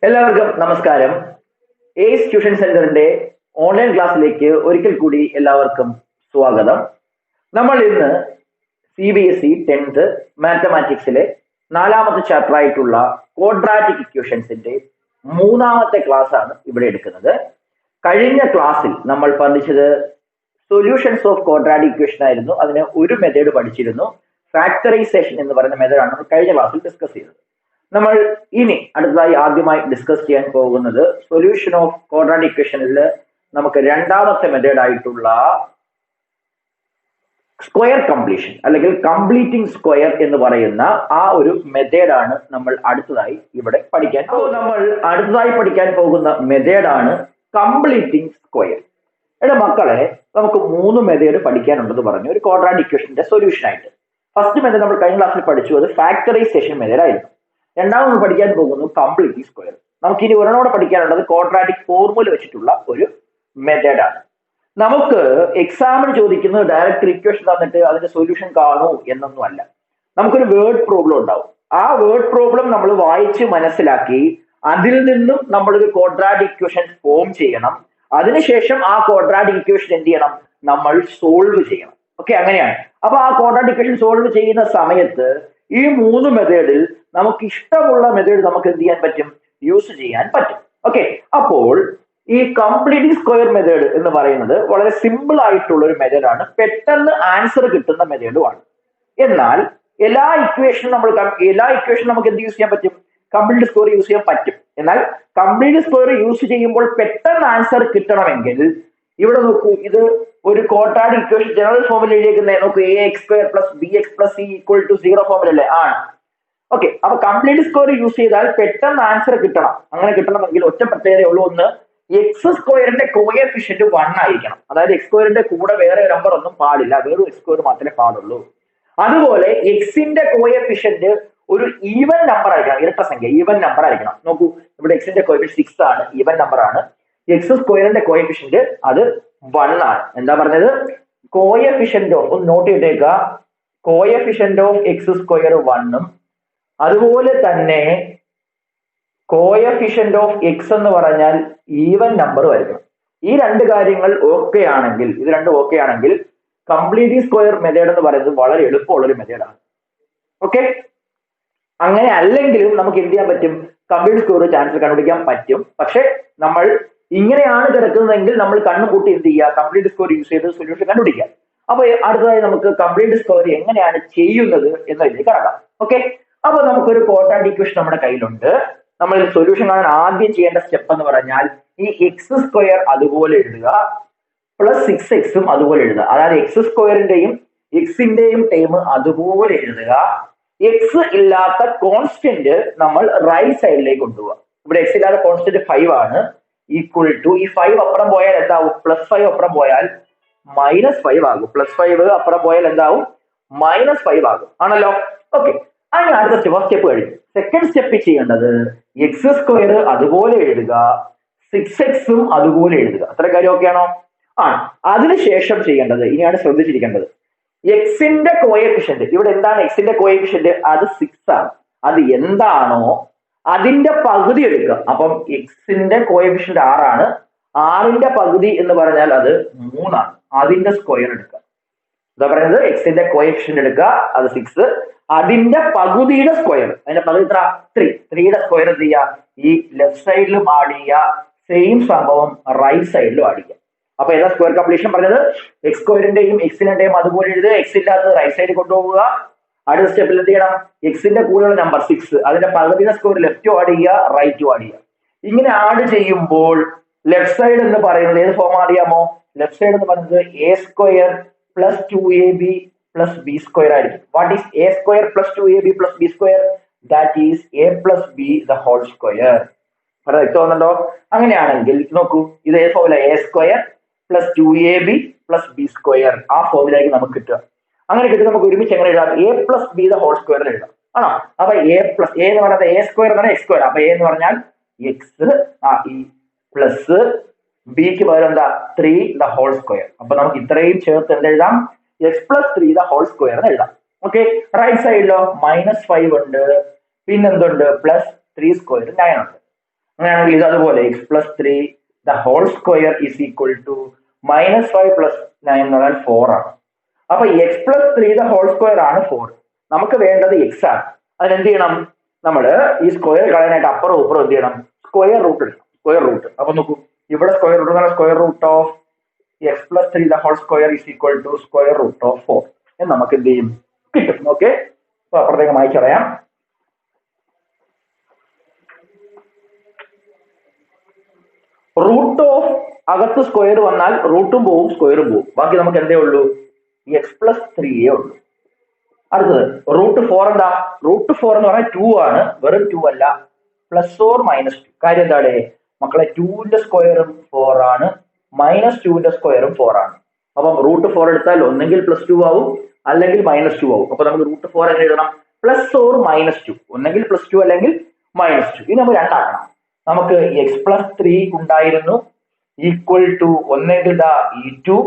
എല്ലാവർക്കും നമസ്കാരം. Ace tuition സെന്ററിന്റെ ഓൺലൈൻ ക്ലാസ്സിലേക്ക് ഒരിക്കൽ കൂടി എല്ലാവർക്കും സ്വാഗതം. നമ്മൾ ഇന്ന് CBSE 10th മാത്തമാറ്റിക്സിലെ 4ാമത്തെ ചാപ്റ്റർ ആയിട്ടുള്ള ക്വാഡ്രാറ്റിക് ഇക്വേഷൻസിന്റെ 3ാമത്തെ ക്ലാസ് ആണ് ഇവിടെ എടുക്കുന്നത്. കഴിഞ്ഞ ക്ലാസ്സിൽ നമ്മൾ പഠിച്ചത് സൊല്യൂഷൻസ് ഓഫ് ക്വാഡ്രാറ്റിക് ഇക്വേഷൻ ആയിരുന്നു. അതിന് ഒരു മെത്തേഡ് പഠിച്ചിരുന്നു, ഫാക്ടറൈസേഷൻ എന്ന് പറയുന്ന മെത്തേഡാണ് നമ്മൾ കഴിഞ്ഞ ക്ലാസ്സിൽ ഡിസ്കസ് ചെയ്തത്. നമ്മൾ ഇനി അടുത്തതായി ആദ്യമായി ഡിസ്കസ് ചെയ്യാൻ പോകുന്നത് സൊല്യൂഷൻ ഓഫ് ക്വാഡ്രാറ്റിക് ഇക്വേഷനിൽ നമുക്ക് 2ാമത്തെ മെത്തേഡ് ആയിട്ടുള്ള സ്ക്വയർ കംപ്ലീഷൻ അല്ലെങ്കിൽ കംപ്ലീറ്റിംഗ് സ്ക്വയർ എന്ന് പറയുന്ന ആ ഒരു മെത്തേഡാണ് നമ്മൾ അടുത്തതായി ഇവിടെ പഠിക്കാൻ പോകുന്നത്. നമ്മൾ അടുത്തതായി പഠിക്കാൻ പോകുന്ന മെത്തേഡാണ് കംപ്ലീറ്റിംഗ് സ്ക്വയർ. എന്റെ മക്കളെ, നമുക്ക് 3 മെത്തേഡ് പഠിക്കാനുണ്ടെന്ന് പറഞ്ഞു ഒരു ക്വാഡ്രാറ്റിക് ഇക്വേഷന്റെ സൊല്യൂഷൻ ആയിട്ട്. ഫസ്റ്റ് മെത്തേഡ് നമ്മൾ കഴിഞ്ഞ ക്ലാസ്സിൽ പഠിച്ചു, അത് ഫാക്ടറൈസേഷൻ മെത്തേഡ് ആയിരുന്നു. രണ്ടാമത് നമ്മൾ പഠിക്കാൻ പോകുന്നു കംപ്ലീറ്റിംഗ് സ്ക്വയർ. നമുക്ക് ഇനി ഒരെണ്ണോടെ പഠിക്കാനുള്ളത് ക്വാഡ്രാറ്റിക് ഫോർമുല വെച്ചിട്ടുള്ള ഒരു മെത്തേഡാണ്. നമുക്ക് എക്സാമിന് ചോദിക്കുന്നത് ഡയറക്റ്റ് ഇക്വേഷൻ തന്നിട്ട് അതിന്റെ സൊല്യൂഷൻ കാണൂ എന്നൊന്നും അല്ല. നമുക്കൊരു വേർഡ് പ്രോബ്ലം ഉണ്ടാവും. ആ വേർഡ് പ്രോബ്ലം നമ്മൾ വായിച്ച് മനസ്സിലാക്കി അതിൽ നിന്നും നമ്മളൊരു ക്വാഡ്രാറ്റിക് ഇക്വേഷൻ ഫോം ചെയ്യണം. അതിനുശേഷം ആ ക്വാഡ്രാറ്റിക് ഇക്വേഷൻ എന്ത് ചെയ്യണം, നമ്മൾ സോൾവ് ചെയ്യണം. ഓക്കെ, അങ്ങനെയാണ്. അപ്പൊ ആ ക്വാഡ്രാറ്റിക് ഇക്വേഷൻ സോൾവ് ചെയ്യുന്ന സമയത്ത് ഈ 3 മെത്തേഡിൽ നമുക്ക് ഇഷ്ടമുള്ള മെത്തേഡ് നമുക്ക് എന്ത് ചെയ്യാൻ പറ്റും, യൂസ് ചെയ്യാൻ പറ്റും. ഓക്കെ, അപ്പോൾ ഈ കംപ്ലീറ്റിംഗ് സ്ക്വയർ മെത്തേഡ് എന്ന് പറയുന്നത് വളരെ സിമ്പിൾ ആയിട്ടുള്ള ഒരു മെത്തേഡാണ്, പെട്ടെന്ന് ആൻസർ കിട്ടുന്ന മെത്തേഡുമാണ്. എന്നാൽ എല്ലാ ഇക്വേഷനും നമുക്ക് എന്ത് യൂസ് ചെയ്യാൻ പറ്റും, കംപ്ലീറ്റ് സ്ക്വയർ യൂസ് ചെയ്യാൻ പറ്റും. എന്നാൽ കംപ്ലീറ്റ് സ്ക്വയർ യൂസ് ചെയ്യുമ്പോൾ പെട്ടെന്ന് ആൻസർ കിട്ടണമെങ്കിൽ ഇവിടെ നോക്കൂ, ഇത് ഒരു ക്വാഡ്രാറ്റിക് ഇക്വേഷൻ ജനറൽ ഫോമിൽ എഴുതിയിരിക്കുന്നത് നോക്കൂ, ax² + bx + c = 0 ഫോമിലല്ലേ ആണ്. ഓക്കെ, അപ്പൊ കംപ്ലീറ്റ് സ്ക്വയർ യൂസ് ചെയ്താൽ പെട്ടെന്ന് ആൻസർ കിട്ടണം. അങ്ങനെ കിട്ടണമെങ്കിൽ ഒറ്റ പ്രത്യേകതയുള്ളൂ, ഒന്ന് x² കോഎഫിഷ്യന്റ് 1 ആയിരിക്കണം. അതായത് x² കൂടെ വേറെ നമ്പർ ഒന്നും പാടില്ല, വെറും x² മാത്രമേ പാടുള്ളൂ. അതുപോലെ x കോഎഫിഷ്യന്റ് ഒരു ഈവൻ നമ്പർ ആയിരിക്കണം, ഇരട്ട സംഖ്യ, ഈവൻ നമ്പർ ആയിരിക്കണം. നോക്കൂ, ഇവിടെ x കോഎഫിഷ്യന്റ് 6 ആണ്, ഈവൻ നമ്പർ ആണ്. x² കോഎഫിഷ്യന്റ് അത് 1 ആണ്. എന്താ പറഞ്ഞത്, കോഎഫിഷ്യന്റ് ഓഫ്, ഒന്ന് നോട്ട് ചെയ്തേക്കുക, കോഎഫിഷ്യന്റ് ഓഫ് x² 1 ഉം അതുപോലെ തന്നെ കോഎഫിഷ്യന്റ് ഓഫ് x എന്ന് പറഞ്ഞാൽ ഈവൻ നമ്പർ ആയിരിക്കണം. ഈ 2 കാര്യങ്ങൾ ഓക്കെ ആണെങ്കിൽ, ഇത് രണ്ടും ഓക്കെ ആണെങ്കിൽ കംപ്ലീറ്റ് സ്ക്വയർ മെത്തേഡ് എന്ന് പറയുന്നത് വളരെ എളുപ്പമുള്ള ഒരു മെത്തേഡാണ്. ഓക്കെ, അങ്ങനെ അല്ലെങ്കിലും നമുക്ക് എന്ത് ചെയ്യാൻ പറ്റും, കംപ്ലീറ്റ് സ്ക്വയർ ചാൻസ് കണ്ടുപിടിക്കാൻ പറ്റും. പക്ഷെ നമ്മൾ ഇങ്ങനെയാണ് കിടക്കുന്നതെങ്കിൽ നമ്മൾ കണ്ണുകൂട്ടി എന്ത് ചെയ്യുക, കംപ്ലീറ്റ് സ്ക്വയർ യൂസ് ചെയ്ത് സൊല്യൂഷൻ കണ്ടുപിടിക്കുക. അപ്പൊ അടുത്തതായി നമുക്ക് കംപ്ലീറ്റ് സ്ക്വയർ എങ്ങനെയാണ് ചെയ്യുന്നത് എന്നതിലേക്ക് കടക്കാം. ഓക്കെ, അപ്പൊ നമുക്കൊരു ക്വാഡ്രാറ്റിക് ഇക്വേഷൻ നമ്മുടെ കയ്യിലുണ്ട്. നമ്മൾ സൊല്യൂഷൻ കാണാൻ ആദ്യം ചെയ്യേണ്ട സ്റ്റെപ്പ് എന്ന് പറഞ്ഞാൽ ഈ x² അതുപോലെ എഴുതുക, +6x അതുപോലെ എഴുതുക. അതായത് x² x-ന്റെയും ടേം അതുപോലെ എഴുതുക. x ഇല്ലാത്ത കോൺസ്റ്റന്റ് നമ്മൾ റൈറ്റ് സൈഡിലേക്ക് കൊണ്ടുപോവുക. ഇവിടെ x ഇല്ലാത്ത കോൺസ്റ്റന്റ് 5 ആണ്, ഈക്വൽ ടു ഈ 5 അപ്പുറം പോയാൽ എന്താവും, +5 അപ്പുറം പോയാൽ -5 ആകും. +5 അപ്പുറം പോയാൽ എന്താവും, -5 ആകും, ആണല്ലോ. ഓക്കെ, അങ്ങനെ അടുത്ത സ്റ്റെപ്പ് കഴിഞ്ഞു. സെക്കൻഡ് സ്റ്റെപ്പ് ചെയ്യേണ്ടത് x² അതുപോലെ എഴുതുക, 6x അതുപോലെ എഴുതുക. അത്ര കാര്യം ഓക്കെ ആണോ? അതിനുശേഷം ചെയ്യേണ്ടത്, ഇനിയാണ് ശ്രദ്ധിച്ചിരിക്കേണ്ടത്, x കോഎഫിഷ്യന്റ്, ഇവിടെ എന്താണ് x കോഎഫിഷ്യന്റ്, അത് 6 ആണ്. അത് എന്താണോ അതിന്റെ പകുതി എടുക്കുക. അപ്പം x കോഎഫിഷ്യന്റ് 6 ആണ്, 6ന്റെ പകുതി എന്ന് പറഞ്ഞാൽ അത് 3 ആണ്. അതിന്റെ സ്ക്വയർ എടുക്കുക. എന്താ പറയുന്നത്, x കോഎഫിഷ്യന്റ് എടുക്കുക, അത് 6, അതിന്റെ പകുതിയുടെ സ്ക്വയർ, അതിന്റെ പകുതി എത്ര, 3. 3യുടെ സ്ക്വയർ എന്ത് ചെയ്യുക, ഈ ലെഫ്റ്റ് സൈഡിലും ആഡ് ചെയ്യുക, സെയിം സംഭവം റൈറ്റ് സൈഡിലും ആഡ് ചെയ്യുക. അപ്പൊ ഏതാ സ്ക്വയർ കംപ്ലീഷൻ പറഞ്ഞത്, x² x-ന്റെയും അതുപോലെ എഴുതുക, x ഇല്ലാത്തത് റൈറ്റ് സൈഡിൽ കൊണ്ടുപോവുക. അടുത്ത സ്റ്റെപ്പിൽ എന്ത് ചെയ്യണം, x കൂടെയുള്ള നമ്പർ 6, അതിന്റെ പകുതിയുടെ സ്ക്വയർ ലെഫ്റ്റും ആഡ് ചെയ്യുക, റൈറ്റും ആഡ് ചെയ്യുക. ഇങ്ങനെ ആഡ് ചെയ്യുമ്പോൾ ലെഫ്റ്റ് സൈഡ് എന്ന് പറയുന്നത് ഏത് ഫോം അറിയാമോ, ലെഫ്റ്റ് സൈഡ് എന്ന് പറയുന്നത് a² + 2ab + b² ആയിരിക്കും. What is a² + 2ab + b²? That is a + b the whole square. വ്യക്തമാകുന്നുണ്ടോ? അങ്ങനെയാണെങ്കിൽ നോക്കൂ, ഇത് ഏത് ഫോമില, a² + 2ab + b², ആ ഫോമിലേക്ക് നമുക്ക് കിട്ടുക. അങ്ങനെ കിട്ടും. നമുക്ക് ഒരുമിച്ച് എങ്ങനെ എഴുതാം, a + b the whole square എഴുതാം, ആണോ. അപ്പൊ a എന്ന് പറയുന്നത് a² എന്ന് പറഞ്ഞാൽ x², അപ്പൊ a എന്ന് പറഞ്ഞാൽ x, ഈ പ്ലസ് ബിക്ക് പകരം എന്താ, 3 the whole square. അപ്പൊ നമുക്ക് ഇത്രയും ചേർത്ത് എന്തെഴുതാം, x + 3 the whole square എന്ന് എഴുതാം. ഓക്കെ, റൈറ്റ് സൈഡിലോ -5 ഉണ്ട്, പിന്നെന്തുണ്ട്, +3² 9 ഉണ്ട്. അങ്ങനെയാണെങ്കിൽ ഇത് അതുപോലെ x plus three the whole square is equal to -5 + 9 എന്ന് പറഞ്ഞാൽ 4 ആണ്. അപ്പൊ x plus three the whole square ആണ് 4. നമുക്ക് വേണ്ടത് എക്സ് ആണ്. അതിനെന്ത് ചെയ്യണം? നമ്മള് ഈ സ്ക്വയർ കളയാനായിട്ട് അപ്പുറം ഇപ്പുറം എന്ത് ചെയ്യണം? സ്ക്വയർ റൂട്ട് എടുക്കണം. Square root. അപ്പൊ നോക്കൂ, ഇവിടെ square root square root of x plus three the whole square is equal to square root of 4 എന്ന് നമുക്ക് എന്ത് ചെയ്യും? കിട്ടും. ഓക്കെ, അപ്പൊ അപ്പുറത്തേക്ക് മായ്ച്ചറിയാം. റൂട്ട് ഓഫ് അകത്ത് സ്ക്വയർ വന്നാൽ റൂട്ടും പോവും സ്ക്വയറും പോവും. ബാക്കി നമുക്ക് എന്തേ ഉള്ളൂ? എക്സ് പ്ലസ് ത്രീയേ ഉള്ളൂ. അടുത്തത് റൂട്ട് 4. എന്താ റൂട്ട് 4 എന്ന് പറഞ്ഞാൽ 2 ആണ്, വെറും 2 അല്ല, +or-2. കാര്യം എന്താണ് മക്കളെ? 2ന്റെ സ്ക്വയറും 4 ആണ്, -2ന്റെ സ്ക്വയറും 4 ആണ്. അപ്പം റൂട്ട് 4 എടുത്താൽ ഒന്നെങ്കിൽ +2 ആവും, അല്ലെങ്കിൽ -2 ആവും. അപ്പൊ നമുക്ക് റൂട്ട് 4 എങ്ങനെ എഴുതണം? +or-2. ഒന്നെങ്കിൽ +2 അല്ലെങ്കിൽ -2. ഇത് നമ്മൾ രണ്ടാക്കണം. നമുക്ക് എക്സ് പ്ലസ് ത്രീ ഉണ്ടായിരുന്നു ഈക്വൽ ടു ഒന്നെങ്കിൽ ദ E2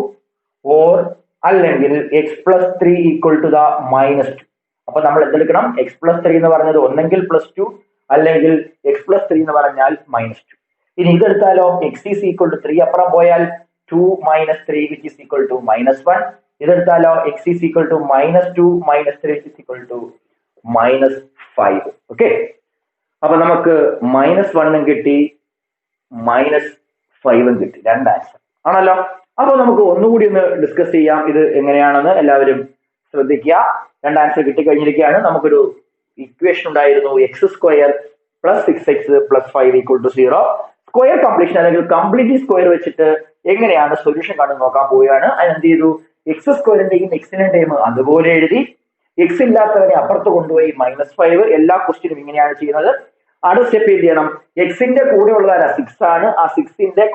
ഓർ അല്ലെങ്കിൽ x plus three equal to the -2. അപ്പൊ നമ്മൾ എന്തെടുക്കണം? എക്സ് പ്ലസ് ത്രീ എന്ന് പറഞ്ഞത് ഒന്നെങ്കിൽ +2 അല്ലെങ്കിൽ എക്സ് പ്ലസ് ത്രീ എന്ന് പറഞ്ഞാൽ -2. ഇനി ഇതെടുത്താലോ? എക്സ് ഈസ് ഈക്വൽ ടു 3 അപ്പുറം പോയാൽ 2 - 3 വിച്ച് ഈസ് ഈക്വൽ ടു -1. ഇതെടുത്താലോ? X is equal to -2 - 3 which is equal to -5. Okay, അപ്പൊ നമുക്ക് -1 കിട്ടി, -5 കിട്ടി. രണ്ട് ആൻസർ ആണല്ലോ. അപ്പൊ നമുക്ക് ഒന്നുകൂടി ഒന്ന് ഡിസ്കസ് ചെയ്യാം ഇത് എങ്ങനെയാണെന്ന്. എല്ലാവരും ശ്രദ്ധിക്കുക. രണ്ട് ആൻസർ കിട്ടിക്കഴിഞ്ഞിരിക്കുകയാണ്. നമുക്കൊരു ഇക്വേഷൻ ഉണ്ടായിരുന്നു, X square + 6x + 5 = 0. Square completion അല്ലെങ്കിൽ കംപ്ലീറ്റ് സ്ക്വയർ വെച്ചിട്ട് എങ്ങനെയാണ് സൊല്യൂഷൻ കാണുന്നത് നോക്കാൻ പോവുകയാണ്. അതിനെന്ത് ചെയ്തു? എക്സ് സ്ക്വയറിന്റെയും എക്സിന്റെയും അതുപോലെ എഴുതി, എക്സ് ഇല്ലാത്തവരെ അപ്പുറത്ത് കൊണ്ടുപോയി -5. എല്ലാ ക്വസ്റ്റ്യനും ഇങ്ങനെയാണ് ചെയ്യുന്നത്. അടുത്ത സ്റ്റെപ്പ് എന്ത് ചെയ്യണം? എക്സിന്റെ കൂടെ ഉള്ളതാരാ? 6 ആണ്. ആ 6ന്റെ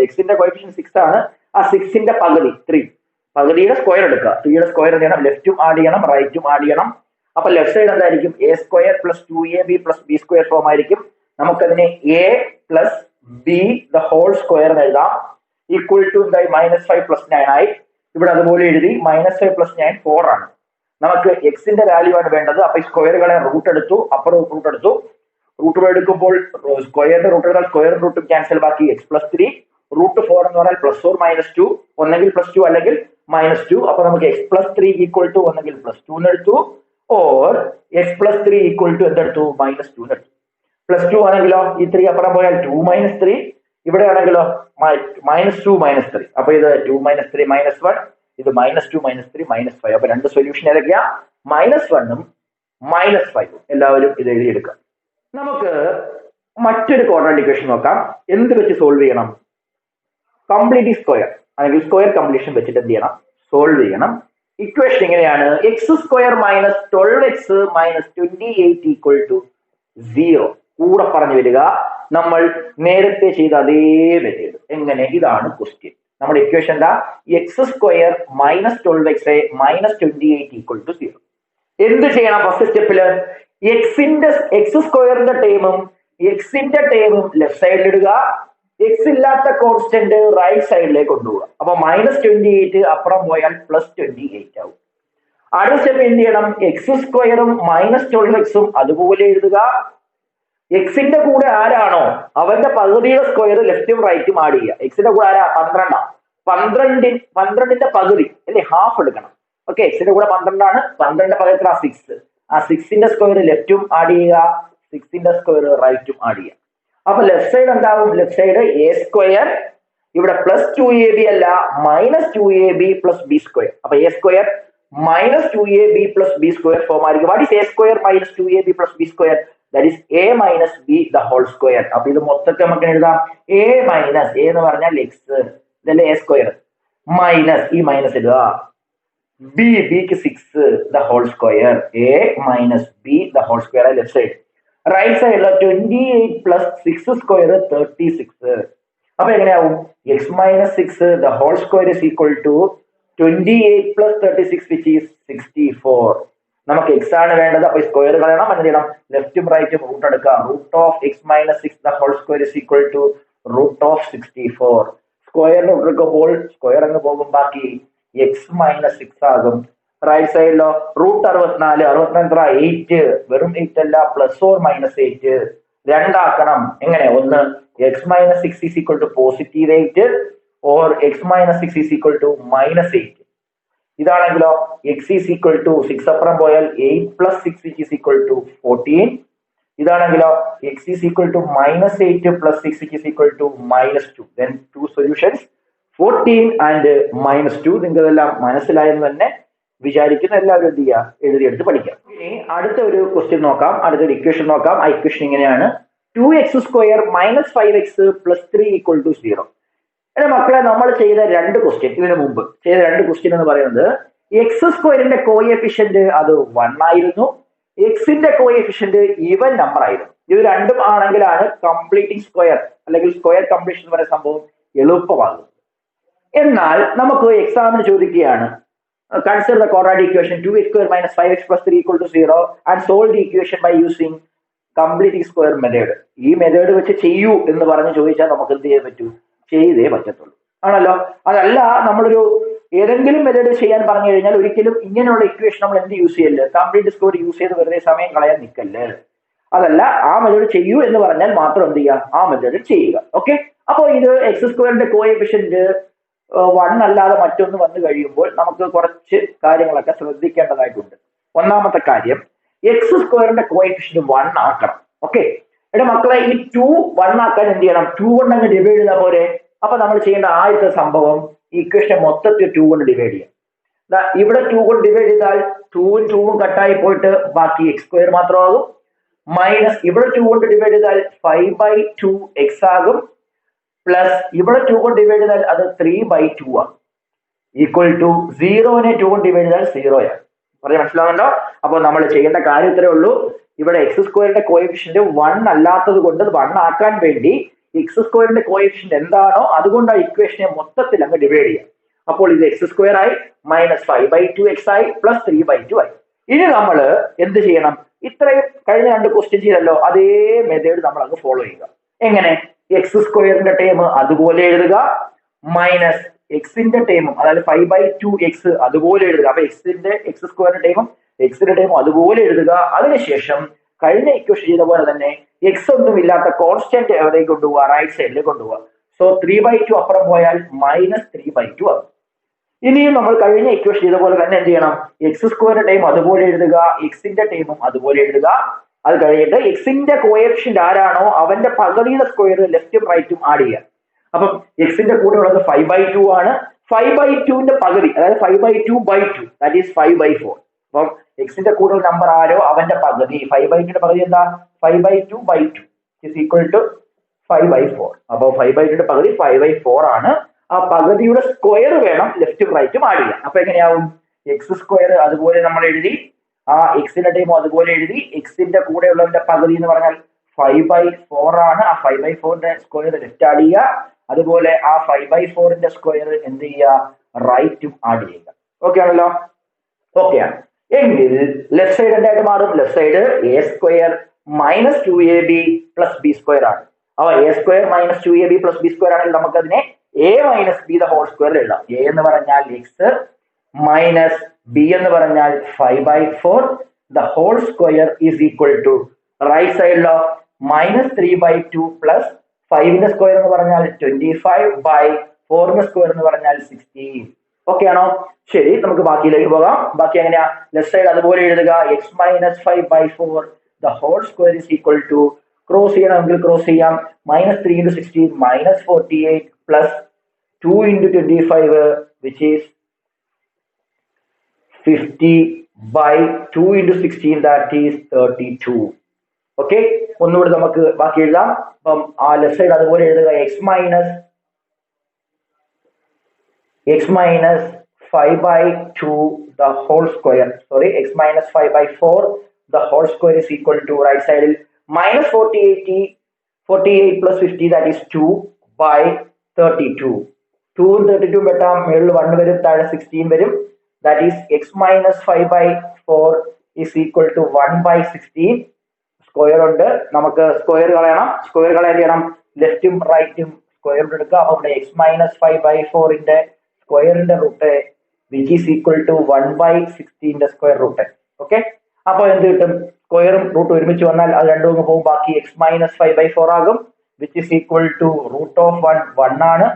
എക്സിന്റെ കോഎഫിഷ്യന്റ് 6 ആണ്. ആ 6ന്റെ പകുതി 3, പകുതിയുടെ സ്ക്വയർ എടുക്കുക. 3യുടെ സ്ക്വയർ എന്ത് ചെയ്യണം? ലെഫ്റ്റും ആഡ് ചെയ്യണം, റൈറ്റും ആഡ് ചെയ്യണം. അപ്പൊ ലെഫ്റ്റ് സൈഡ് എന്തായിരിക്കും? a² + 2ab + b² ഫോം ആയിരിക്കും. നമുക്കതിനെ a + b the whole square എന്ന് എഴുതാം. ഈക്വൽ ടു എന്തായി? -5 + 9 ആയി. ഇവിടെ അതുപോലെ എഴുതി. -5 + 9 4 ആണ്. നമുക്ക് എക്സിന്റെ വാല്യൂ ആണ് വേണ്ടത്. അപ്പൊ ഈ സ്ക്വയറുകളെ റൂട്ട് എടുത്തു, അപ്പുറം റൂട്ട് എടുത്തു. റൂട്ട് എടുക്കുമ്പോൾ സ്ക്വയറിന്റെ റൂട്ട് എടുത്താൽ സ്ക്വയർ റൂട്ടും ക്യാൻസൽ, ബാക്കി എക്സ് പ്ലസ് ത്രീ. റൂട്ട് 4 എന്ന് പറഞ്ഞാൽ +or-2, ഒന്നെങ്കിൽ +2 അല്ലെങ്കിൽ -2. അപ്പൊ നമുക്ക് X plus three equal to ഒന്നെങ്കിൽ +2 എടുത്തു, or X plus three equal to എന്തെടുത്തു? -2 എടുത്തു. +2 ആണെങ്കിലോ ഈ 3 അപ്പുറം പോയാൽ 2 - 3. ഇവിടെ ആണെങ്കിലോ -2 - 3. അപ്പൊ ഇത് 2 - 3 -1, ഇത് -2 - 3 -5. അപ്പൊ രണ്ട് സൊല്യൂഷൻ ഏതൊക്കെയാ? -1ഉം -5ഉം. എല്ലാവരും ഇത് എഴുതിയെടുക്കാം. നമുക്ക് മറ്റൊരു ക്വാഡ്രാറ്റിക് ഇക്വേഷൻ നോക്കാം. എന്ത് വെച്ച് സോൾവ് ചെയ്യണം? കംപ്ലീറ്റ് സ്ക്വയർ അല്ലെങ്കിൽ സ്ക്വയർ കംപ്ലീഷൻ വെച്ചിട്ട് എന്ത് ചെയ്യണം? സോൾവ് ചെയ്യണം. ഇക്വേഷൻ എങ്ങനെയാണ്? x² - 12x - 28 = 0. കൂടെ പറഞ്ഞു വരിക, നമ്മൾ നേരത്തെ ചെയ്ത അതേ മെത്തേഡ്. എങ്ങനെ? ഇതാണ് ക്വസ്റ്റ്യൻ. നമ്മുടെ ഇക്വേഷൻ എന്താ? x² - 12x - 28 = 0. എന്ത് ചെയ്യണം? ഫസ്റ്റ് സ്റ്റെപ്പില് എക്സ് സ്ക്വയറിന്റെ ടേമും എക്സിന്റെ ടേമും ലെഫ്റ്റ് സൈഡിൽ ഇടുക, എക്സ് ഇല്ലാത്ത കോൺസ്റ്റന്റ് റൈറ്റ് സൈഡിലേക്ക് കൊണ്ടുപോവുക. അപ്പൊ -28 അപ്പുറം പോയാൽ +28 ആവും. അടുത്ത സ്റ്റെപ്പ് എന്ത് ചെയ്യണം? x² -12x അതുപോലെ എഴുതുക. എക്സിന്റെ കൂടെ ആരാണോ അവന്റെ പകുതിയുടെ സ്ക്വയർ ലെഫ്റ്റും റൈറ്റും ആഡ് ചെയ്യുക. എക്സിന്റെ കൂടെ ആരാ? 12. 12ന്റെ പകുതി അല്ലെ, ഹാഫ് എടുക്കണം. ഓക്കെ, എക്സിന്റെ കൂടെ 12 ആണ്. 12ന്റെ പകുതി 6. ആ 6ന്റെ സ്ക്വയർ ലെഫ്റ്റും ആഡ് ചെയ്യുക, 6ന്റെ സ്ക്വയർ റൈറ്റും ആഡ് ചെയ്യുക. അപ്പൊ ലെഫ്റ്റ് സൈഡ് എന്താവും? ലെഫ്റ്റ് സൈഡ് a², ഇവിടെ +2ab അല്ല, -2ab + b². അപ്പൊ a² - 2ab + b² ഫോം ആയിരിക്കും. What is a² - 2ab + b²? That is a - b the whole square. അപ്പൊ ഇത് മൊത്തത്തിൽ നമുക്ക് എഴുതാം a എന്ന് പറഞ്ഞാൽ x, ഇതല്ലേ a², മൈനസ് ഈ മൈനസ് ഇടുക, bക്ക് 6 the whole square, a - b the whole square left side. Right സൈഡിൽ 28 + 6² 36. അപ്പൊ എങ്ങനെയാവും? x - 6 the whole square is equal to 28 + 36 which is 64. നമുക്ക് x ആണ് വേണ്ടത്. അപ്പൊ സ്ക്വയർ കളയണം. എന്ത് ചെയ്യണം? ലെഫ്റ്റും റൈറ്റും റൂട്ട് എടുക്കുക. Root of x - 6 the whole square is equal to root of 64. സ്ക്വയറിന് എടുക്കുമ്പോൾ സ്ക്വയർ അങ്ങ് പോകും, ബാക്കി x - 6 ആകും. റൈറ്റ് സൈഡിലോ റൂട്ട് 64, 64 8, വെറും 8 അല്ല, +or -8, രണ്ടാക്കണം. എങ്ങനെ? ഒന്ന് X minus six is equal to positive 8 or X minus six is equal to -8. ഇതാണെങ്കിലോ എക്സ് ഈസ് ഈക്വൽ ടു 6 അപ്പുറം പോയാൽ 8 plus 6 which is equal to 14. ഇതാണെങ്കിലോ X is equal to -8 plus 6 which is equal to -2. Then two solutions 14 and -2. നിങ്ങൾക്ക് ഇതെല്ലാം മനസ്സിലായെന്ന് തന്നെ വിചാരിക്കുന്ന എല്ലാവരും എന്ത് ചെയ്യുക? എഴുതിയെടുത്ത് പഠിക്കാം. ഇനി അടുത്ത ഒരു ക്വസ്റ്റ്യൻ നോക്കാം, അടുത്തൊരു ഇക്വേഷൻ നോക്കാം. ആ ഇക്വേഷൻ ഇങ്ങനെയാണ്: 2x² - 5x + 3 = 0. എന്റെ മക്കളെ, നമ്മൾ ചെയ്ത രണ്ട് ക്വസ്റ്റ്യൻ, ഇതിനു മുമ്പ് ചെയ്ത രണ്ട് ക്വസ്റ്റ്യൻ എന്ന് പറയുന്നത് x² കോഎഫിഷ്യന്റ് അത് 1 ആയിരുന്നു, എക്സിന്റെ കോഎഫിഷ്യന്റ് ഈവൻ നമ്പർ ആയിരുന്നു. ഇത് രണ്ടും ആണെങ്കിലാണ് കംപ്ലീറ്റിംഗ് സ്ക്വയർ അല്ലെങ്കിൽ സ്ക്വയർ കംപ്ലീഷൻ എന്ന് പറയുന്ന സംഭവം എളുപ്പമാകുന്നത്. എന്നാൽ നമുക്ക് എക്സാമിന് ചോദിക്കുകയാണ്, consider the quadratic equation 2x² - 5x + 3 = 0 and solve the equation by using completing square method. ഈ മെത്തേഡ് വെച്ച് ചെയ്യൂ എന്ന് പറഞ്ഞ് ചോദിച്ചാൽ നമുക്ക് എന്ത് ചെയ്യാൻ പറ്റൂ? ചെയ്തേ പറ്റത്തുള്ളൂ, ആണല്ലോ. അതല്ല, നമ്മളൊരു ഏതെങ്കിലും മെത്തേഡ് ചെയ്യാൻ പറഞ്ഞു കഴിഞ്ഞാൽ ഒരിക്കലും ഇങ്ങനെയുള്ള ഇക്വേഷൻ നമ്മൾ എന്ത് യൂസ് ചെയ്യല്ലേ? കംപ്ലീറ്റ് സ്ക്വയർ യൂസ് ചെയ്ത് വെറുതെ സമയം കളയാൻ നിൽക്കല്ലേ. അതല്ല, ആ മെത്തേഡ് ചെയ്യൂ എന്ന് പറഞ്ഞാൽ മാത്രം എന്ത് ചെയ്യുക? ആ മെത്തേഡ് ചെയ്യുക. ഓക്കെ, അപ്പോൾ ഇത് x² കോഎഫിഷ്യന്റ് 1 അല്ലാതെ മറ്റൊന്ന് വന്നു കഴിയുമ്പോൾ നമുക്ക് കുറച്ച് കാര്യങ്ങളൊക്കെ ശ്രദ്ധിക്കേണ്ടതായിട്ടുണ്ട്. ഒന്നാമത്തെ കാര്യം, x² കോഎഫിഷ്യന്റ് 1 ആക്കണം. ഓക്കെ, എന്റെ മക്കളെ, ഈ 2 1 ആക്കാൻ എന്ത് ചെയ്യണം? 2 കൊണ്ട് അങ്ങ് ഡിവൈഡ് ചെയ്താൽ പോരെ. അപ്പൊ നമ്മൾ ചെയ്യേണ്ട ആദ്യത്തെ സംഭവം ഈ ഇക്വേഷൻ മൊത്തത്തിൽ 2 കൊണ്ട് ഡിവൈഡ് ചെയ്യാം. ഇവിടെ 2 കൊണ്ട് ഡിവൈഡ് ചെയ്താൽ 2ഉം 2ഉം കട്ടായി പോയിട്ട് ബാക്കി x² മാത്രമാകും. മൈനസ് ഇവിടെ 2 കൊണ്ട് ഡിവൈഡ് ചെയ്താൽ 5/2x ആകും. പ്ലസ് ഇവിടെ 2 കൊണ്ട് ഡിവൈഡ് ചെയ്താൽ അത് 3/2 ആണ്. ഈക്വൽ ടു 0നെ 2 കൊണ്ട് ഡിവൈഡ് ചെയ്താൽ 0 ആണ്. പറയാൻ മനസ്സിലാവുന്നുണ്ടോ? അപ്പൊ നമ്മൾ ചെയ്യേണ്ട കാര്യം ഇത്രേ ഉള്ളൂ. ഇവിടെ x² കോഎഫിഷ്യന്റ് 1 അല്ലാത്തത് കൊണ്ട് 1 ആക്കാൻ വേണ്ടി x² കോഎഫിഷ്യന്റ് എന്താണോ അതുകൊണ്ട് ആ ഇക്വേഷനെ മൊത്തത്തിൽ അങ്ങ് ഡിവൈഡ് ചെയ്യാം. അപ്പോൾ ഇത് x² ആയി, -5/2x ആയി, പ്ലസ് 3/2 ആയി. ഇനി നമ്മൾ എന്ത് ചെയ്യണം? ഇത്രയും കഴിഞ്ഞ രണ്ട് ക്വസ്റ്റ്യൻ ചെയ്തല്ലോ, അതേ മെത്തേഡ് നമ്മൾ അങ്ങ് ഫോളോ ചെയ്യുക. എങ്ങനെ? x² ടേം അതുപോലെ എഴുതുക, മൈനസ് എക്സിന്റെ ടേമും അതായത് 5/2x അതുപോലെ എഴുതുക. അപ്പൊ x² ടേമും എക്സിന്റെ ടേമും അതുപോലെ എഴുതുക. അതിനുശേഷം കഴിഞ്ഞ ഇക്വേഷൻ ചെയ്ത പോലെ തന്നെ എക്സ് ഒന്നും ഇല്ലാത്ത കോൺസ്റ്റന്റ് എവിടേക്ക് കൊണ്ടുപോവുക? റൈറ്റ് സൈഡിലേക്ക് കൊണ്ടുപോവുക. സോ 3/2 അപ്പുറം പോയാൽ -3/2 ആകും. ഇനിയും നമ്മൾ കഴിഞ്ഞ ഇക്വേഷൻ ചെയ്ത പോലെ തന്നെ എന്ത് ചെയ്യണം? x² ടൈം അതുപോലെ എഴുതുക, എക്സിന്റെ ടൈമും അതുപോലെ എഴുതുക. അത് കഴിഞ്ഞിട്ട് എക്സിന്റെ കോഎഫിഷ്യന്റ് ആരാണോ അവന്റെ പകുതിയുടെ സ്ക്വയർ ലെഫ്റ്റും റൈറ്റും ആഡ് ചെയ്യുക. അപ്പം എക്സിന്റെ കൂടെ ഉള്ളത് 5/2 ആണ്. 5/2ന്റെ പകുതി അതായത് 5/2/2 ദാറ്റ് ഈസ് 5/4. അപ്പം എക്സിന്റെ കൂടെ നമ്പർ ആരോ അവന്റെ പകുതി 5/2ന്റെ പകുതി എന്താ? 5/2/2 ഇസ് ഈക്വൽ ടു 5/4. അപ്പൊ 5/2ന്റെ പകുതി 5/4 ആണ്. ആ പകുതിയുടെ സ്ക്വയർ വേണം ലെഫ്റ്റും റൈറ്റും ആഡ് ചെയ്യാൻ. അപ്പൊ എങ്ങനെയാവും? x² അതുപോലെ നമ്മൾ എഴുതി, ആ എക്സിന്റെ ടൈം അതുപോലെ എഴുതി, എക്സിന്റെ കൂടെ ഉള്ളതിന്റെ പകുതി എന്ന് പറഞ്ഞാൽ 5/4 ആണ്. ആ 5/4ന്റെ സ്ക്വയർ ലെഫ്റ്റ് ആഡ് ചെയ്യുക. അതുപോലെ ആ 5/4ന്റെ സ്ക്വയർ എന്ത് ചെയ്യുക? റൈറ്റും ആഡ് ചെയ്യുക. ഓക്കെ ആണല്ലോ? ഓക്കെ ആണ്. എങ്കിൽ ലെഫ്റ്റ് സൈഡ് എന്തായിട്ട് മാറും? Left side a² - 2ab + b² ആണ്. അപ്പൊ a² - 2ab + b² ആണെങ്കിൽ നമുക്കതിനെ a - b the whole square എഴുതാം. a എന്ന് പറഞ്ഞാൽ x മൈനസ് b എന്ന് പറഞ്ഞാൽ 5/4 the whole square is equal to right സൈഡിലോ -3/2 പ്ലസ് 5ന്റെ സ്ക്വയർ എന്ന് പറഞ്ഞാൽ 25/4ന്റെ സ്ക്വയർ എന്ന് പറഞ്ഞാൽ 16. ഓക്കെ ആണോ? ശരി, നമുക്ക് ബാക്കിയിലേക്ക് പോകാം. ബാക്കി എങ്ങനെയാ? ലെഫ്റ്റ് സൈഡ് അതുപോലെ എഴുതുക, x - 5/4 the whole square is equal to, cross ചെയ്യണമെങ്കിൽ ക്രോസ് ചെയ്യാം, -3 × 16 -48 plus 2 × 25 which is 50/2 × 16 that is 32. Okay, ഒന്നുകൂടി നമുക്ക് ബാക്കി എഴുതാം. അപ്പം ആ ലെഫ്റ്റ് സൈഡ് അതുപോലെ എഴുതുക, x - 5/2 the whole square, sorry, x - 5/4 the whole square is equal to right സൈഡിൽ -48 plus 50 that is 2/32. 2ഉം 32 വെട്ടാം, മേളിൽ 1 വരും, താഴെ 16 വരും. That is x - 5/4 is equal to 1/16. Square ഉണ്ട്, നമുക്ക് സ്ക്വയർ കളയണം. സ്ക്വയർ കളയാൻ ചെയ്യണം, ലെഫ്റ്റും റൈറ്റും സ്ക്വയർ എടുക്കുക. അപ്പൊ ഇവിടെ x - 5/4ന്റെ സ്ക്വയറിന്റെ root which is equal to 1/16ന്റെ സ്ക്വയർ റൂട്ട്. ഓക്കെ, അപ്പൊ എന്ത് കിട്ടും? സ്ക്വയറും റൂട്ട് ഒരുമിച്ച് വന്നാൽ അത് രണ്ടും അങ്ങ് പോകും, ബാക്കി x മൈനസ് 5/4 ആകും, വിച്ച് ഇസ് ഈക്വൽ ടു √1 ആണ്,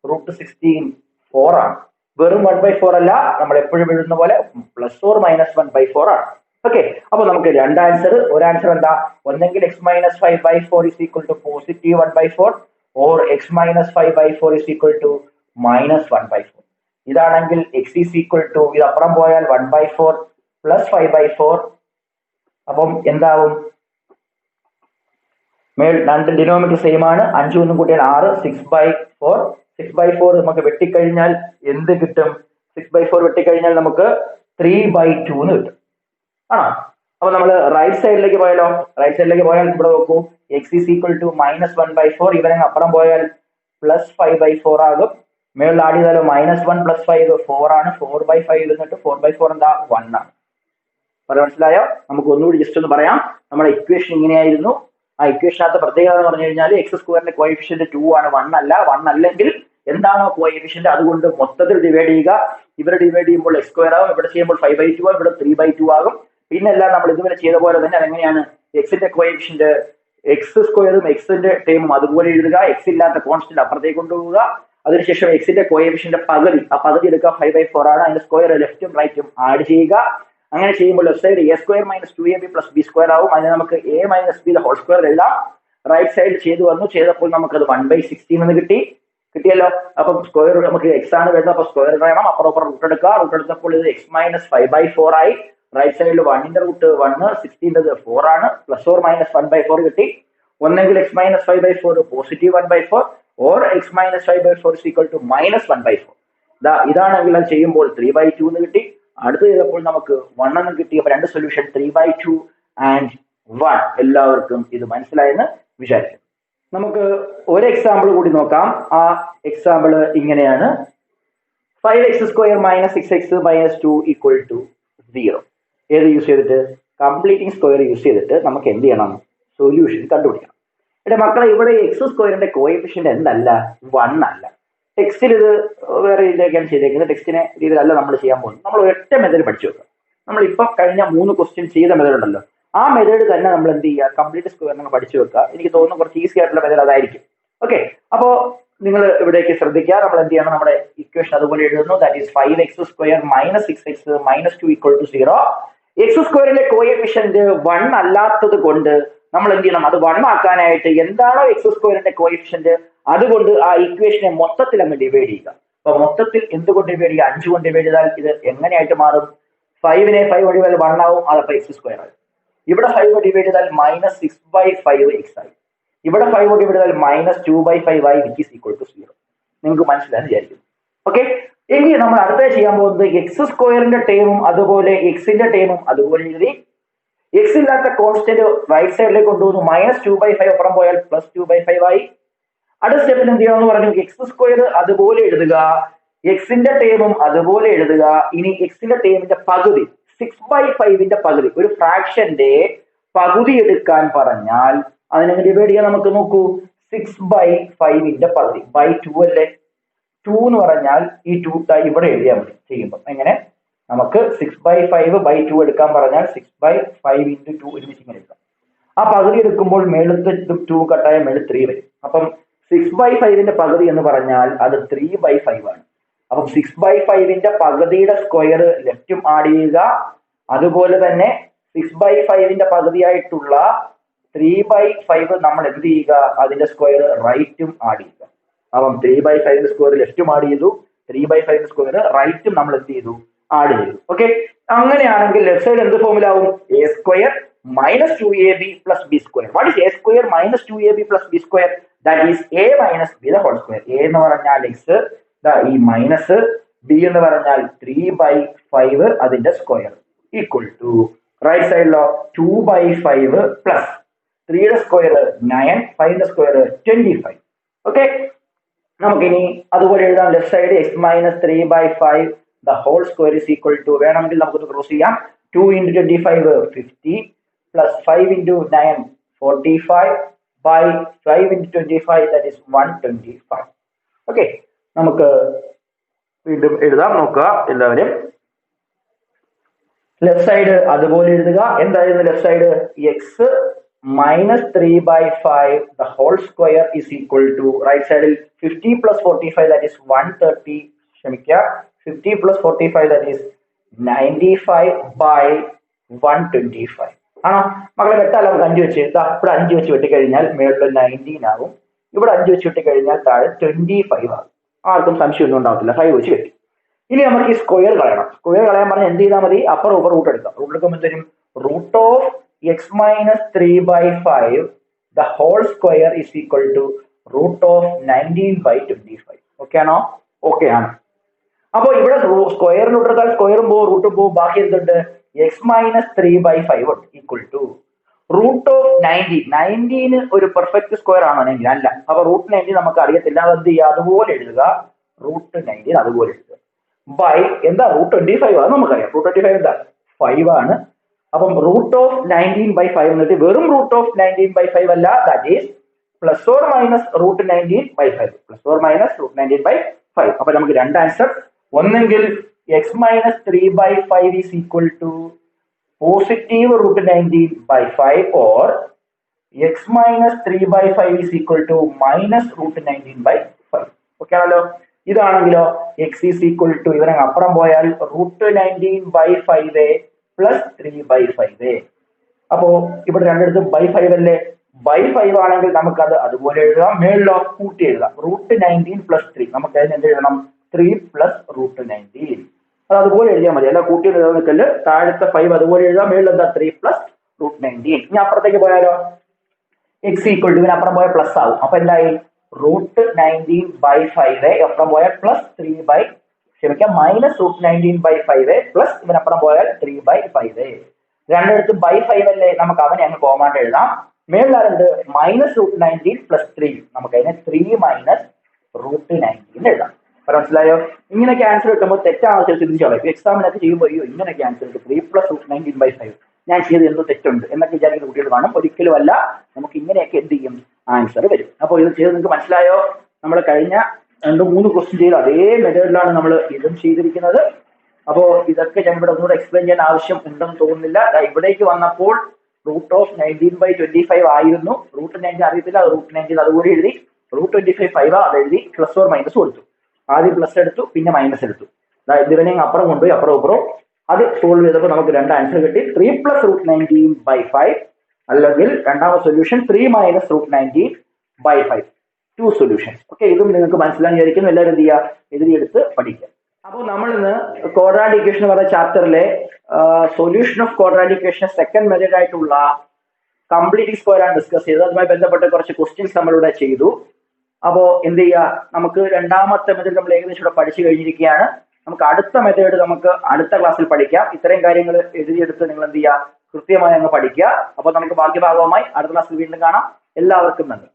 √16 4 ആണ്. വെറും 1/4 അല്ല, നമ്മൾ എപ്പോഴും എഴുതുന്ന പോലെ +or-1/4 ആണ്. ഓക്കെ, അപ്പൊ നമുക്ക് രണ്ട് ആൻസർ. ഒരു ആൻസർ എന്താ, ഒന്നെങ്കിൽ x minus 5/4 is equal to positive 1/4 or x minus 5/4 is equal to -1/4. ഇതാണെങ്കിൽ x ഈസ് ഈക്വൽ ടു, ഇത് അപ്പുറം പോയാൽ 1/4 പ്ലസ് 5/4. അപ്പം എന്താവും, മേൽ രണ്ട് ഡിനോമിനേറ്റർ സെയിം ആണ്, 5 ഒന്നും കൂട്ടിയാൽ 6, 6/4. 6/4 നമുക്ക് വെട്ടിക്കഴിഞ്ഞാൽ എന്ത് കിട്ടും, 6/4 വെട്ടിക്കഴിഞ്ഞാൽ നമുക്ക് 3/2 എന്ന് കിട്ടും, ആണോ? അപ്പൊ നമ്മൾ റൈറ്റ് സൈഡിലേക്ക് പോയാലോ, റൈറ്റ് സൈഡിലേക്ക് പോയാൽ ഇവിടെ നോക്കൂ, x ഈസ് ഈക്വൽ ടു -1/4, ഇവരെ അപ്പുറം പോയാൽ +5/4 ആകും. മേളിൽ ആഡ് ചെയ്താലോ -1 + 5 4 ആണ്, 4/5 എന്നിട്ട് 4/4 എന്താ 1 ആണ്. മനസ്സിലായോ? നമുക്ക് ഒന്നുകൂടി ജസ്റ്റ് ഒന്ന് പറയാം. നമ്മുടെ ഇക്വേഷൻ ഇങ്ങനെയായിരുന്നു. ആ ഇക്വേഷനകത്ത് പ്രത്യേകത എന്ന് പറഞ്ഞു കഴിഞ്ഞാൽ x² കോഎഫിഷ്യന്റ് 2 ആണ്, 1 അല്ല. 1 അല്ലെങ്കിൽ എന്താണോ കോഎഫിഷ്യന്റ് അതുകൊണ്ട് മൊത്തത്തിൽ ഡിവൈഡ് ചെയ്യുക. ഇവിടെ ഡിവൈഡ് ചെയ്യുമ്പോൾ x² ആകും, ഇവിടെ ചെയ്യുമ്പോൾ 5/2 ആകും, ഇവിടെ 3/2 ആകും. പിന്നെല്ലാം നമ്മൾ ഇതുവരെ ചെയ്ത പോലെ തന്നെ അതെങ്ങനെയാണ്, എക്സിന്റെ കോഎഫിഷ്യന്റ് x²ഉം എക്സിന്റെ ടേമും അതുപോലെ എഴുതുക, x ഇല്ലാത്ത കോൺസ്റ്റന്റ് അപ്പുറത്തേക്ക് കൊണ്ടുപോവുക. അതിനുശേഷം എക്സിന്റെ കോഎഫിഷ്യന്റ് പകുതി, ആ പകുതി എടുക്കുക, 5/4 ആണ്, അതിന്റെ സ്ക്വയർ ലെഫ്റ്റും റൈറ്റും ആഡ് ചെയ്യുക. അങ്ങനെ ചെയ്യുമ്പോൾ left side a² - 2ab + b² ആവും. അതിന് നമുക്ക് a - b ഹോൾ സ്ക്വയർ എഴുതാം. റൈറ്റ് സൈഡ് ചെയ്തപ്പോൾ നമുക്കത് 1/16 എന്ന് കിട്ടിയല്ലോ. അപ്പം സ്ക്വയർ നമുക്ക് x ആണ് വരുന്നത്, അപ്പൊ സ്ക്വയർ വേണം, അപ്പുറം റൂട്ട് എടുക്കുക. റൂട്ട് എടുത്തപ്പോൾ ഇത് x - 5/4 ആയി. റൈറ്റ് സൈഡിൽ 1ന്റെ റൂട്ട് 1, 16 4 ആണ്, +or-1/4 കിട്ടി. ഒന്നെങ്കിൽ x - 5/4 positive 1/4 or x - 5/4 is equal to -1/4. ഇതാണെങ്കിൽ അത് ചെയ്യുമ്പോൾ 3/2 എന്ന് കിട്ടി. അടുത്ത് ചെയ്തപ്പോൾ നമുക്ക് 1 എന്ന് കിട്ടി. അപ്പൊ രണ്ട് സൊല്യൂഷൻ 3/2 and 1. എല്ലാവർക്കും ഇത് മനസ്സിലായെന്ന് വിചാരിക്കും. നമുക്ക് ഒരു എക്സാമ്പിൾ കൂടി നോക്കാം. ആ എക്സാമ്പിൾ ഇങ്ങനെയാണ്, 5x² - 6x - 2 = 0. ഏത് യൂസ് ചെയ്തിട്ട്, കംപ്ലീറ്റിംഗ് സ്ക്വയർ യൂസ് ചെയ്തിട്ട് നമുക്ക് എന്ത് ചെയ്യണം, സൊല്യൂഷൻ കണ്ടുപിടിക്കണം. ഇവിടെ മക്കളെ, ഇവിടെ x² കോഎഫിഷ്യന്റ് എന്തല്ല, 1 അല്ല. ടെക്സ്റ്റിൽ ഇത് വേറെ രീതിയിലേക്കാണ് ചെയ്തേക്കുന്നത്. ടെക്സ്റ്റിനെ രീതിയിലല്ല നമ്മൾ ചെയ്യാൻ പോകുന്നത്. നമ്മൾ ഒറ്റ മെത്തേഡ് പഠിച്ചു വെക്കുക. നമ്മളിപ്പം കഴിഞ്ഞ 3 ക്വസ്റ്റ്യൻ ചെയ്ത മെത്തേഡ് ഉണ്ടല്ലോ, ആ മെത്തേഡ് തന്നെ നമ്മൾ എന്ത് ചെയ്യുക, കംപ്ലീറ്റ് സ്ക്വയർ നിങ്ങൾ പഠിച്ചു വെക്കുക. എനിക്ക് തോന്നുന്നു കുറച്ച് ഈസി ആയിട്ടുള്ള മെത്തേഡ് അതായിരിക്കും. ഓക്കെ, അപ്പോ നിങ്ങൾ ഇവിടേക്ക് ശ്രദ്ധിക്കുക. നമ്മൾ എന്ത് ചെയ്യണം, നമ്മുടെ ഇക്വേഷൻ അതുപോലെ എഴുതുന്നു. That is 5x² - 6x - 2 = 0. x² coefficient 1 അല്ലാത്തത് കൊണ്ട് നമ്മൾ എന്ത് ചെയ്യണം, അത് 1 ആക്കാനായിട്ട് എന്താണോ x² കോഎഫിഷ്യന്റ് അതുകൊണ്ട് ആ ഇക്വേഷനെ മൊത്തത്തിൽ അങ്ങ് ഡിവൈഡ് ചെയ്യുക. അപ്പൊ മൊത്തത്തിൽ എന്തുകൊണ്ട് ഡിവൈഡ് ചെയ്യുക, 5 കൊണ്ട് ഡിവൈഡ് ചെയ്താൽ ഇത് എങ്ങനെയായിട്ട് മാറും, 5നെ 5 കൊണ്ട് ഡിവൈഡ് 1 ആവും, അതപ്പോ x² ആയി. ഇവിടെ 5 കൊണ്ട് ഡിവൈഡ് ചെയ്താൽ -6/5x ആയി. ഇവിടെ 5 കൊണ്ട് ഡിവൈഡ് ചെയ്താൽ -2/5 ആയി, which is equal to 0. നിങ്ങൾക്ക് മനസ്സിലായെന്ന് വിചാരിക്കുന്നു. ഓക്കെ, എങ്കിൽ നമ്മൾ അടുത്ത ചെയ്യാൻ പോകുന്നത് x² ടേമും അതുപോലെ എക്സിന്റെ ടേമും അതുപോലെ എഴുതി. എക്സ് ഇല്ലാത്ത കോൺസ്റ്റന്റ് റൈറ്റ് സൈഡിലേക്ക് കൊണ്ടുവന്നു, -2/5 അപ്പുറം പോയാൽ +2/5 ആയി. അടുത്ത സ്റ്റെപ്പിൽ എന്ത് ചെയ്യാമെന്ന് പറഞ്ഞു, x² അതുപോലെ എഴുതുക, എക്സിന്റെ ടേമും അതുപോലെ എഴുതുക. ഇനി എക്സിന്റെ ടേമിന്റെ പകുതി, 6/5ന്റെ പകുതി, ഒരു ഫ്രാക്ഷന്റെ പകുതി എടുക്കാൻ പറഞ്ഞാൽ അതിനെ ഡിവൈഡ് ചെയ്യാൻ നമുക്ക് നോക്കൂ. 6/5ന്റെ പകുതി ബൈ 2 അല്ലേ, 2 എന്ന് പറഞ്ഞാൽ ഈ 2 ഇവിടെ എഴുതിയാൽ മതി. ചെയ്യുമ്പോൾ എങ്ങനെ, നമുക്ക് 6/5/2 എടുക്കാൻ പറഞ്ഞാൽ 6/5 × 2 ഒരുമിച്ച് ഇങ്ങനെ എടുക്കാം. ആ പകുതി എടുക്കുമ്പോൾ മേളത്തെ 2 കട്ടായ മേളിൽ 3 വരും. അപ്പം 6/5ന്റെ പകുതി എന്ന് പറഞ്ഞാൽ അത് 3/5 ആണ്. അപ്പം 6/5ന്റെ പകുതിയുടെ സ്ക്വയർ ലെഫ്റ്റും ആഡ് ചെയ്യുക. അതുപോലെ തന്നെ 6/5ന്റെ പകുതിയായിട്ടുള്ള 3/5 നമ്മൾ എന്ത് ചെയ്യുക, അതിന്റെ സ്ക്വയർ റൈറ്റും ആഡ് ചെയ്യുക. അപ്പം 3/5ന്റെ സ്ക്വയർ ലെഫ്റ്റും ആഡ് ചെയ്തു, 3/5ന്റെ സ്ക്വയർ റൈറ്റും നമ്മൾ എന്ത് ചെയ്തു, ആഡ് ചെയ്തു. ഓക്കെ, അങ്ങനെയാണെങ്കിൽ ലെഫ്റ്റ് സൈഡ് എന്ത് ഫോമിലാവും, a² - 2ab + b². What is a² - 2ab + b²? That is a - b whole square. a എന്ന് പറഞ്ഞാൽ x, ഈ മൈനസ്, b എന്ന് പറഞ്ഞാൽ 3/5 അതിന്റെ സ്ക്വയർ ഈക്വൽ ടു റൈറ്റ് സൈഡിലോ 2/5 പ്ലസ് 3യുടെ സ്ക്വയർ 9, 5ന്റെ സ്ക്വയർ 25. ഓക്കെ, നമുക്കിനി അതുപോലെ എഴുതാം. Left side x - 3/5 the whole square is equal to, വേണമെങ്കിൽ നമുക്ക് ക്രോസ് ചെയ്യാം, 2 × 25 50 plus 5 × 9 45 by 5 × 25 that is 125. Okay, നമുക്ക് വീണ്ടും എഴുതാം. നോക്കുക എല്ലാവരും, ലെഫ്റ്റ് സൈഡ് അതുപോലെ എഴുതുക. എന്തായിരുന്നു left side? X minus 3/5 the whole square is equal to right സൈഡിൽ 50 പ്ലസ് 45 ദാറ്റ് ഈസ് 130, ക്ഷമിക്കുക 50 പ്ലസ് 45 ദാറ്റ് ഈസ് 95/125 ആണോ മക്കളെ? വെട്ടാലോ? നമുക്ക് 5 വെച്ച് ഇവിടെ 5 വെച്ച് വെട്ടിക്കഴിഞ്ഞാൽ മേളിൽ 19 ആകും, ഇവിടെ 5 വെച്ച് വെട്ടിക്കഴിഞ്ഞാൽ താഴെ 25 ആകും. ആർക്കും സംശയം ഒന്നും ഉണ്ടാവത്തില്ല. 5 വെച്ച് വെട്ടി. ഇനി നമുക്ക് ഈ സ്ക്വയർ കളയണം. സ്ക്വയർ കളയാൻ പറഞ്ഞാൽ എന്ത് ചെയ്താൽ മതി? അപ്പുറം ഇപ്പുറം റൂട്ട് എടുക്കാം. റൂട്ട് എടുക്കുമ്പോൾ തരും root of x minus 3/5 the whole square is equal to root of 19/25. Okay ആണോ? ഓക്കെ ആണ്. അപ്പൊ ഇവിടെ സ്ക്വയർ റൂട്ട് എടുത്താൽ സ്ക്വയറും പോകും റൂട്ടും പോകും. ബാക്കി എന്തുണ്ട്? എക്സ് മൈനസ് 3/5 ഉണ്ട് ഈക്വൽ ടു റൂട്ട് ഓഫ് 19 ഒരു പെർഫെക്റ്റ് സ്ക്വയർ ആണോ? 19 അല്ല. അപ്പൊ റൂട്ട് 19 നമുക്ക് അറിയത്തില്ല. അത് എന്ത് ചെയ്യുക? അതുപോലെ എഴുതുക. റൂട്ട് 19 അതുപോലെ എഴുതുക. ബൈ എന്താ? റൂട്ട് 25 ആണ് നമുക്കറിയാം. റൂട്ട് 25 എന്താ? 5 ആണ്. അപ്പം റൂട്ട് ഓഫ് 19/5 എന്നിട്ട് വെറും റൂട്ട് ഓഫ് 19/5 അല്ല, that is plus or minus root 19/5. Plus or minus root 19/5. അപ്പൊ നമുക്ക് രണ്ട് ആൻസർ. ഒന്നെങ്കിൽ x minus 3/5 is equal to positive root 19/5 or X minus 3/5 is equal to minus root 19/5. Okay ആണല്ലോ? ഇതാണെങ്കിലോ X is equal to ഇവരെ അപ്പുറം പോയാൽ root 19/5 plus 3/5. അപ്പോ ഇവിടെ രണ്ടിടത്തും /5 അല്ലേ? /5 ആണെങ്കിൽ നമുക്കത് അതുപോലെ എഴുതാം. മേളിലോ കൂട്ടി എഴുതാം. Root 19 plus 3. നമുക്ക് അതിന് എന്ത് എഴുതണം? 3 പ്ലസ് റൂട്ട് 19. അത് അതുപോലെ എഴുതിയാൽ മതി. അല്ല കൂട്ടി എഴുതാൻ നിൽക്കല്. താഴത്തെ 5 അതുപോലെ എഴുതാം. മേളിൽ എന്താ? 3 പ്ലസ് റൂട്ട് 19. ഇനി അപ്പുറത്തേക്ക് പോയാലോ എക്സ് ഈക്വൽ ടു ഇതിനപ്പുറം പോയാൽ പ്ലസ് ആവും. അപ്പൊ എന്തായി? റൂട്ട് 19/5 അപ്പുറം പോയാൽ പ്ലസ് 3 മൈനസ് റൂട്ട് 19/5 പ്ലസ് ഇവനപ്പുറം പോയാൽ 3/5. രണ്ടിടത്തും /5 അല്ലേ? നമുക്ക് അവനെ അങ്ങ് കോമാണ്ട് എഴുതാം. മേളിലാരുണ്ട്? Minus root 19 plus 3. നമുക്ക് അതിനെ 3 മൈനസ് റൂട്ട് 19 എഴുതാം. മനസ്സിലായോ? ഇങ്ങനെയൊക്കെ ആൻസർ കിട്ടുമ്പോൾ തെറ്റാണ് തിരിച്ചു കളയും. എക്സാമിനൊക്കെ ചെയ്യുമ്പോൾ അയ്യോ ഇങ്ങനെയൊക്കെ ആൻസർ കിട്ടും 3 പ്ലസ് റൂട്ട് 19/5 ഞാൻ ചെയ്ത് എന്തോ തെറ്റുണ്ട് എന്നൊക്കെ വിചാരിക്കുന്ന കുട്ടികൾ കാണും. ഒരിക്കലും അല്ല. നമുക്ക് ഇങ്ങനെയൊക്കെ എന്ത് ചെയ്യും? ആൻസർ വരും. അപ്പോൾ ഇത് ചെയ്ത് നിങ്ങൾക്ക് മനസ്സിലായോ? നമ്മൾ കഴിഞ്ഞ 2-3 ക്വസ്റ്റ്യൻ ചെയ്ത് അതേ മെത്തേഡിലാണ് നമ്മൾ ഇതും ചെയ്തിരിക്കുന്നത്. അപ്പോൾ ഇതൊക്കെ ഞാൻ ഇവിടെ ഒന്നുകൂടെ എക്സ്പ്ലെയിൻ ചെയ്യാൻ ആവശ്യം ഉണ്ടെന്ന് തോന്നുന്നില്ല. ഇവിടേക്ക് വന്നപ്പോൾ റൂട്ട് ഓഫ് 19/25 ആയിരുന്നു. റൂട്ട് 19 അറിയത്തില്ല. റൂട്ട് 19 അതുകൂടി എഴുതി. റൂട്ട് 25 5 അത് എഴുതി. പ്ലസ് ഓർ മൈനസ് കൊടുത്തു. ആദ്യം പ്ലസ് എടുത്തു, പിന്നെ മൈനസ് എടുത്തു. ഇതിവനെ അപ്പുറം കൊണ്ടുപോയി അപ്പുറം ഇപ്പുറം അത് സോൾവ് ചെയ്തപ്പോൾ നമുക്ക് രണ്ട് ആൻസർ കിട്ടി. 3 പ്ലസ് റൂട്ട് 19/5 അല്ലെങ്കിൽ രണ്ടാമത്തെ solution 3 minus root 19/5. 2 solutions. Okay, ഇതും നിങ്ങൾക്ക് മനസ്സിലാൻ വിചാരിക്കുന്നു. എല്ലാവരും എന്ത് ചെയ്യുക? എഴുതിയെടുത്ത് പഠിക്കുക. അപ്പോൾ നമ്മൾ ഇന്ന് ക്വാഡ്രാറ്റിക് ഇക്വേഷൻ എന്ന് പറയുന്ന ചാപ്റ്ററിലെ solution of quadratic equation second method ആയിട്ടുള്ള കംപ്ലീറ്റ് സ്ക്വയർ ആണ് ഡിസ്കസ് ചെയ്തത്. അതുമായി ബന്ധപ്പെട്ട കുറച്ച് ക്വസ്റ്റ്യൻസ് നമ്മളിവിടെ ചെയ്തു. അപ്പോൾ എന്ത് ചെയ്യുക? നമുക്ക് രണ്ടാമത്തെ മെത്തേഡ് നമ്മൾ ഏകദേശം ഇവിടെ പഠിച്ചു കഴിഞ്ഞിരിക്കുകയാണ്. നമുക്ക് അടുത്ത മെത്തേഡ് നമുക്ക് അടുത്ത ക്ലാസ്സിൽ പഠിക്കാം. ഇത്രയും കാര്യങ്ങൾ എഴുതിയെടുത്ത് നിങ്ങൾ എന്ത് ചെയ്യുക? കൃത്യമായി അങ്ങ് പഠിക്കുക. അപ്പോൾ നമുക്ക് ബാക്കി ഭാഗവുമായി അടുത്ത ക്ലാസ്സിൽ വീണ്ടും കാണാം. എല്ലാവർക്കും നന്ദി.